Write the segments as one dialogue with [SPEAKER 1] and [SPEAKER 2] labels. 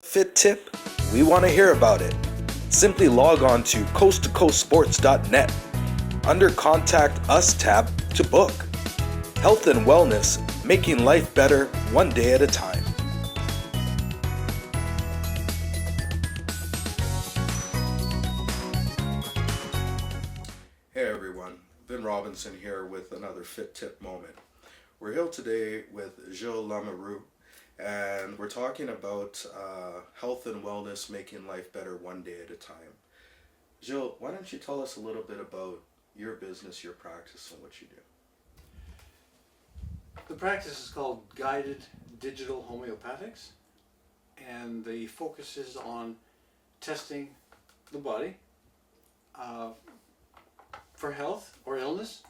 [SPEAKER 1] Fit tip? We want to hear about it. Simply log on to coasttocoastsports.net. Under Contact Us tab to book. Health and wellness, making life better one day at a time. Hey everyone, Ben Robinson here with another Fit Tip moment. We're here today with Gilles Lamoureux, and we're talking about health and wellness, making life better one day at a time. Gilles, why don't you tell us a little bit about your business, your practice, and what you do?
[SPEAKER 2] The practice is called Guided Digital Homeopathics, and the focus is on testing the body for health or illness,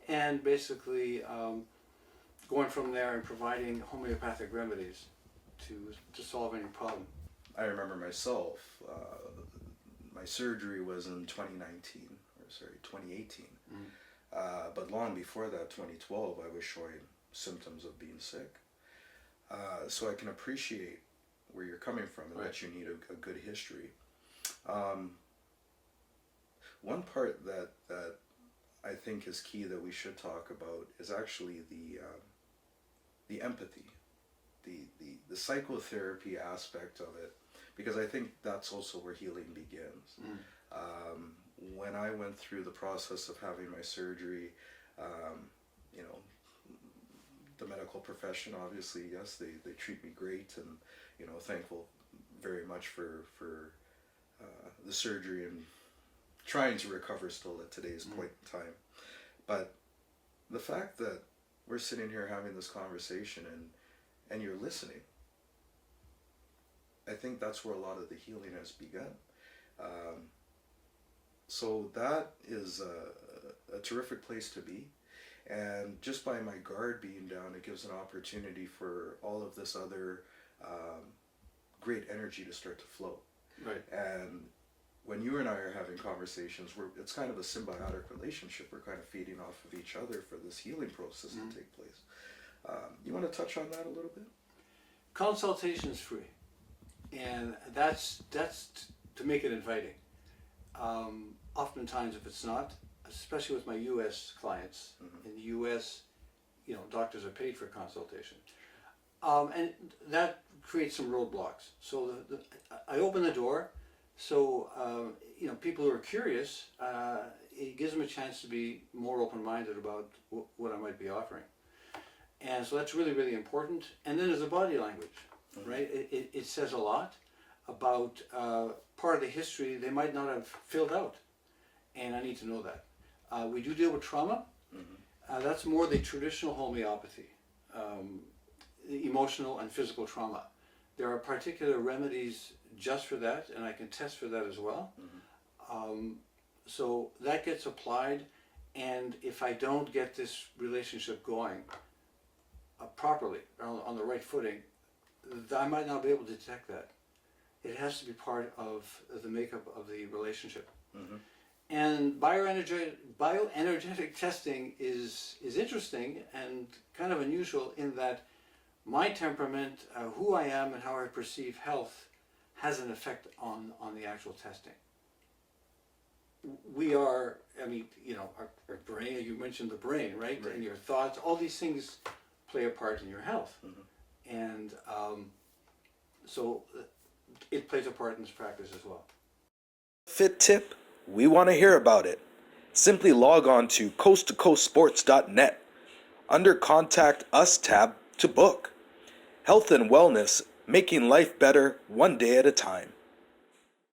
[SPEAKER 2] and basically going from there and providing homeopathic remedies to solve any problem.
[SPEAKER 1] I remember myself, my surgery was in 2018. But long before that, 2012, I was showing symptoms of being sick. So I can appreciate where you're coming from and that you need a good history. One part that I think is key that we should talk about is actually the empathy, the psychotherapy aspect of it, because I think that's also where healing begins. When I went through the process of having my surgery, the medical profession, obviously, yes, they treat me great, and thankful very much for the surgery and trying to recover still at today's point in time. But the fact that we're sitting here having this conversation and you're listening, I think that's where a lot of the healing has begun. So that is a terrific place to be. And just by my guard being down, it gives an opportunity for all of this other great energy to start to flow.
[SPEAKER 2] Right.
[SPEAKER 1] And when you and I are having conversations, it's kind of a symbiotic relationship. We're kind of feeding off of each other for this healing process to take place. You want to touch on that a little bit?
[SPEAKER 2] Consultation is free, and that's to make it inviting. Oftentimes, if it's not, especially with my U.S. clients, in the U.S., doctors are paid for consultation, and that creates some roadblocks. So I open the door. So, people who are curious, it gives them a chance to be more open-minded about what I might be offering. And so that's really, really important. And then there's the body language, right? It says a lot about part of the history they might not have filled out. And I need to know that. We do deal with trauma. That's more the traditional homeopathy, the emotional and physical trauma. There are particular remedies just for that, and I can test for that as well. So that gets applied, and if I don't get this relationship going properly, on the right footing, I might not be able to detect that. It has to be part of the makeup of the relationship. And bioenergetic testing is interesting and kind of unusual in that my temperament, who I am and how I perceive health, has an effect on the actual testing. We are, our brain, you mentioned the brain, right? And your thoughts, all these things play a part in your health. And so it plays a part in this practice as well.
[SPEAKER 1] Fit tip? We want to hear about it. Simply log on to coasttocoastsports.net. Under Contact Us tab to book. Health and wellness, making life better one day at a time.